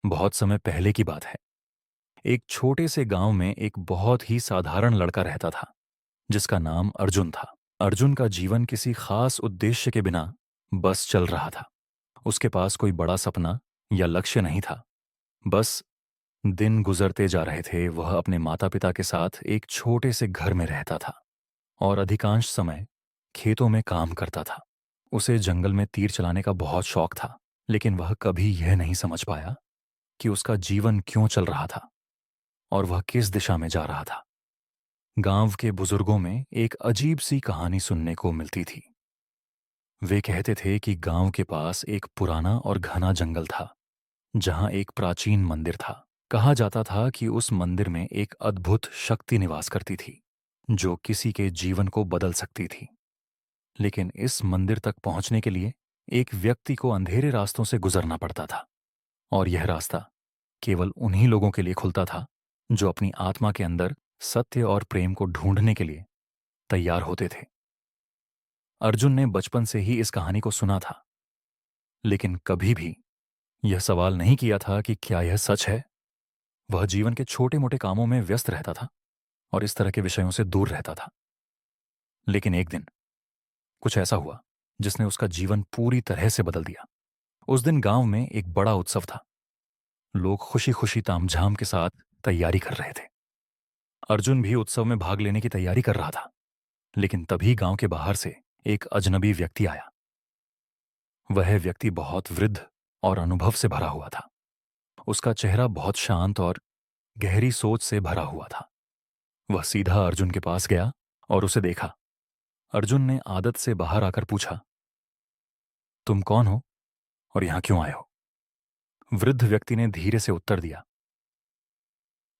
बहुत समय पहले की बात है। एक छोटे से गांव में एक बहुत ही साधारण लड़का रहता था, जिसका नाम अर्जुन था। अर्जुन का जीवन किसी खास उद्देश्य के बिना बस चल रहा था। उसके पास कोई बड़ा सपना या लक्ष्य नहीं था। बस दिन गुजरते जा रहे थे। वह अपने माता पिता के साथ एक छोटे से घर में रहता था और अधिकांश समय खेतों में काम करता था। उसे जंगल में तीर चलाने का बहुत शौक था, लेकिन वह कभी यह नहीं समझ पाया कि उसका जीवन क्यों चल रहा था और वह किस दिशा में जा रहा था। गांव के बुजुर्गों में एक अजीब सी कहानी सुनने को मिलती थी। वे कहते थे कि गांव के पास एक पुराना और घना जंगल था, जहां एक प्राचीन मंदिर था। कहा जाता था कि उस मंदिर में एक अद्भुत शक्ति निवास करती थी, जो किसी के जीवन को बदल सकती थी। लेकिन इस मंदिर तक पहुंचने के लिए एक व्यक्ति को अंधेरे रास्तों से गुजरना पड़ता था, और यह रास्ता केवल उन्हीं लोगों के लिए खुलता था जो अपनी आत्मा के अंदर सत्य और प्रेम को ढूंढने के लिए तैयार होते थे। अर्जुन ने बचपन से ही इस कहानी को सुना था, लेकिन कभी भी यह सवाल नहीं किया था कि क्या यह सच है। वह जीवन के छोटे मोटे कामों में व्यस्त रहता था और इस तरह के विषयों से दूर रहता था। लेकिन एक दिन कुछ ऐसा हुआ जिसने उसका जीवन पूरी तरह से बदल दिया। उस दिन गांव में एक बड़ा उत्सव था। लोग खुशी खुशी तामझाम के साथ तैयारी कर रहे थे। अर्जुन भी उत्सव में भाग लेने की तैयारी कर रहा था, लेकिन तभी गांव के बाहर से एक अजनबी व्यक्ति आया। वह व्यक्ति बहुत वृद्ध और अनुभव से भरा हुआ था। उसका चेहरा बहुत शांत और गहरी सोच से भरा हुआ था। वह सीधा अर्जुन के पास गया और उसे देखा। अर्जुन ने आदत से बाहर आकर पूछा, तुम कौन हो और यहां क्यों आए हो? वृद्ध व्यक्ति ने धीरे से उत्तर दिया,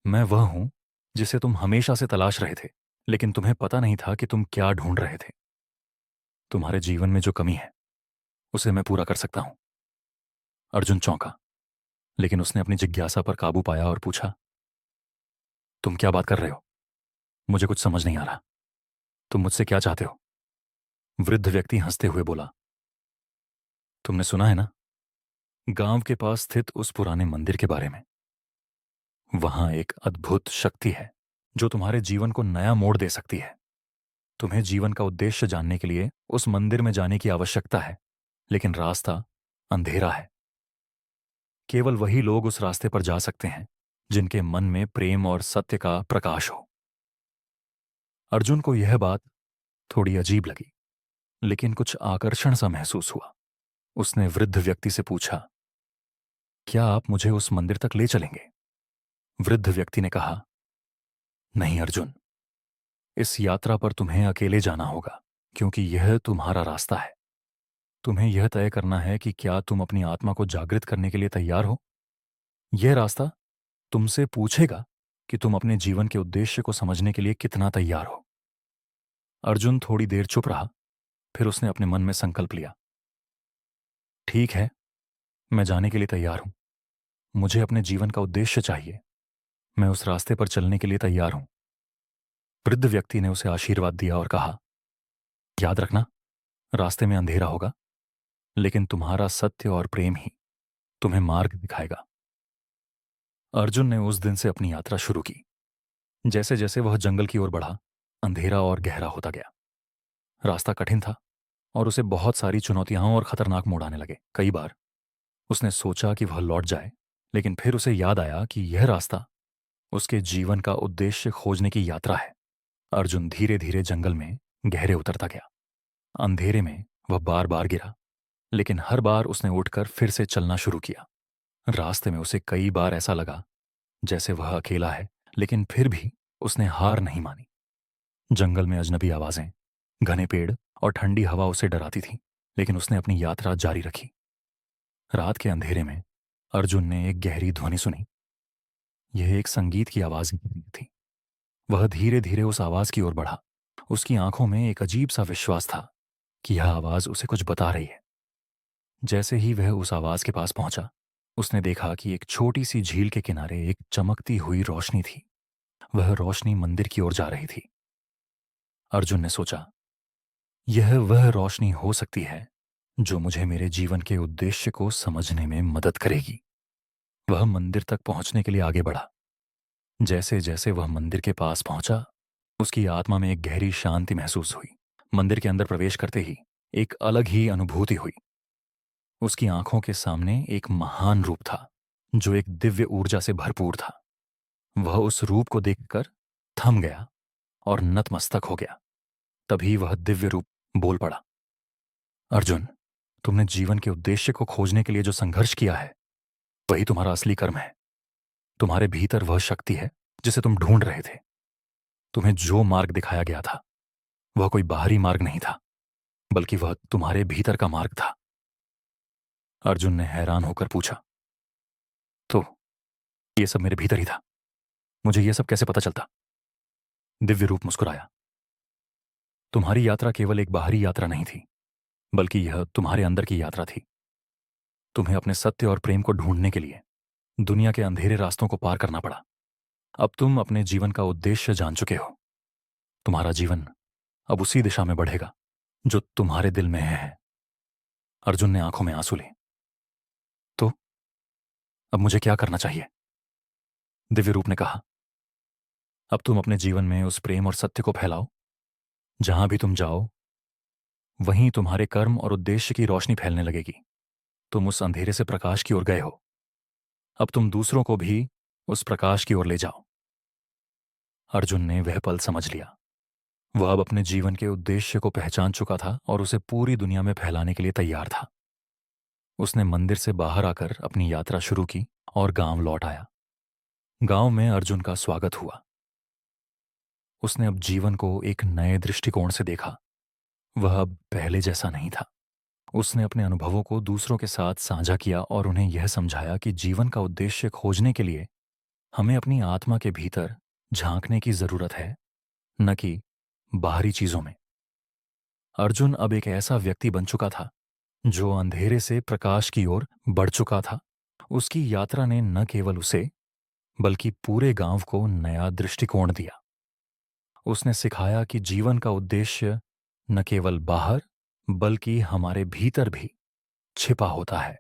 मैं वह हूं जिसे तुम हमेशा से तलाश रहे थे, लेकिन तुम्हें पता नहीं था कि तुम क्या ढूंढ रहे थे। तुम्हारे जीवन में जो कमी है उसे मैं पूरा कर सकता हूं। अर्जुन चौंका, लेकिन उसने अपनी जिज्ञासा पर काबू पाया और पूछा, तुम क्या बात कर रहे हो? मुझे कुछ समझ नहीं आ रहा। तुम मुझसे क्या चाहते हो? वृद्ध व्यक्ति हंसते हुए बोला, तुमने सुना है ना, गांव के पास स्थित उस पुराने मंदिर के बारे में। वहां एक अद्भुत शक्ति है जो तुम्हारे जीवन को नया मोड़ दे सकती है। तुम्हें जीवन का उद्देश्य जानने के लिए उस मंदिर में जाने की आवश्यकता है, लेकिन रास्ता अंधेरा है। केवल वही लोग उस रास्ते पर जा सकते हैं जिनके मन में प्रेम और सत्य का प्रकाश हो। अर्जुन को यह बात थोड़ी अजीब लगी, लेकिन कुछ आकर्षण सा महसूस हुआ। उसने वृद्ध व्यक्ति से पूछा, क्या आप मुझे उस मंदिर तक ले चलेंगे? वृद्ध व्यक्ति ने कहा, नहीं अर्जुन, इस यात्रा पर तुम्हें अकेले जाना होगा, क्योंकि यह तुम्हारा रास्ता है। तुम्हें यह तय करना है कि क्या तुम अपनी आत्मा को जागृत करने के लिए तैयार हो। यह रास्ता तुमसे पूछेगा कि तुम अपने जीवन के उद्देश्य को समझने के लिए कितना तैयार हो। अर्जुन थोड़ी देर चुप रहा, फिर उसने अपने मन में संकल्प लिया, ठीक है, मैं जाने के लिए तैयार हूं। मुझे अपने जीवन का उद्देश्य चाहिए। मैं उस रास्ते पर चलने के लिए तैयार हूं। वृद्ध व्यक्ति ने उसे आशीर्वाद दिया और कहा, याद रखना, रास्ते में अंधेरा होगा, लेकिन तुम्हारा सत्य और प्रेम ही तुम्हें मार्ग दिखाएगा। अर्जुन ने उस दिन से अपनी यात्रा शुरू की। जैसे जैसे वह जंगल की ओर बढ़ा, अंधेरा और गहरा होता गया। रास्ता कठिन था और उसे बहुत सारी चुनौतियां और खतरनाक मोड़ आने लगे। कई बार उसने सोचा कि वह लौट जाए, लेकिन फिर उसे याद आया कि यह रास्ता उसके जीवन का उद्देश्य खोजने की यात्रा है। अर्जुन धीरे धीरे जंगल में गहरे उतरता गया। अंधेरे में वह बार बार गिरा, लेकिन हर बार उसने उठकर फिर से चलना शुरू किया। रास्ते में उसे कई बार ऐसा लगा जैसे वह अकेला है, लेकिन फिर भी उसने हार नहीं मानी। जंगल में अजनबी आवाजें, घने पेड़ और ठंडी हवा उसे डराती थी, लेकिन उसने अपनी यात्रा जारी रखी। रात के अंधेरे में अर्जुन ने एक गहरी ध्वनि सुनी। यह एक संगीत की आवाज थी। वह धीरे धीरे उस आवाज की ओर बढ़ा। उसकी आंखों में एक अजीब सा विश्वास था कि यह आवाज उसे कुछ बता रही है। जैसे ही वह उस आवाज के पास पहुंचा, उसने देखा कि एक छोटी सी झील के किनारे एक चमकती हुई रोशनी थी। वह रोशनी मंदिर की ओर जा रही थी। अर्जुन ने सोचा, यह वह रोशनी हो सकती है जो मुझे मेरे जीवन के उद्देश्य को समझने में मदद करेगी। वह मंदिर तक पहुंचने के लिए आगे बढ़ा। जैसे जैसे वह मंदिर के पास पहुंचा, उसकी आत्मा में एक गहरी शांति महसूस हुई। मंदिर के अंदर प्रवेश करते ही एक अलग ही अनुभूति हुई। उसकी आंखों के सामने एक महान रूप था, जो एक दिव्य ऊर्जा से भरपूर था। वह उस रूप को देखकर थम गया और नतमस्तक हो गया। तभी वह दिव्य रूप बोल पड़ा, अर्जुन, तुमने जीवन के उद्देश्य को खोजने के लिए जो संघर्ष किया है, वही तुम्हारा असली कर्म है। तुम्हारे भीतर वह शक्ति है जिसे तुम ढूंढ रहे थे। तुम्हें जो मार्ग दिखाया गया था, वह कोई बाहरी मार्ग नहीं था, बल्कि वह तुम्हारे भीतर का मार्ग था। अर्जुन ने हैरान होकर पूछा, तो ये सब मेरे भीतर ही था? मुझे ये सब कैसे पता चलता? दिव्य रूप मुस्कुराया, तुम्हारी यात्रा केवल एक बाहरी यात्रा नहीं थी, बल्कि यह तुम्हारे अंदर की यात्रा थी। तुम्हें अपने सत्य और प्रेम को ढूंढने के लिए दुनिया के अंधेरे रास्तों को पार करना पड़ा। अब तुम अपने जीवन का उद्देश्य जान चुके हो। तुम्हारा जीवन अब उसी दिशा में बढ़ेगा जो तुम्हारे दिल में है। अर्जुन ने आंखों में आंसू लिए। तो अब मुझे क्या करना चाहिए? दिव्य रूप ने कहा, अब तुम अपने जीवन में उस प्रेम और सत्य को फैलाओ। जहां भी तुम जाओ, वहीं तुम्हारे कर्म और उद्देश्य की रोशनी फैलने लगेगी। तुम उस अंधेरे से प्रकाश की ओर गए हो, अब तुम दूसरों को भी उस प्रकाश की ओर ले जाओ। अर्जुन ने वह पल समझ लिया। वह अब अपने जीवन के उद्देश्य को पहचान चुका था और उसे पूरी दुनिया में फैलाने के लिए तैयार था। उसने मंदिर से बाहर आकर अपनी यात्रा शुरू की और गांव लौट आया। गांव में अर्जुन का स्वागत हुआ। उसने अब जीवन को एक नए दृष्टिकोण से देखा। वह अब पहले जैसा नहीं था। उसने अपने अनुभवों को दूसरों के साथ साझा किया और उन्हें यह समझाया कि जीवन का उद्देश्य खोजने के लिए हमें अपनी आत्मा के भीतर झांकने की जरूरत है, न कि बाहरी चीजों में। अर्जुन अब एक ऐसा व्यक्ति बन चुका था जो अंधेरे से प्रकाश की ओर बढ़ चुका था। उसकी यात्रा ने न केवल उसे, बल्कि पूरे गांव को नया दृष्टिकोण दिया। उसने सिखाया कि जीवन का उद्देश्य न केवल बाहर, बल्कि हमारे भीतर भी छिपा होता है।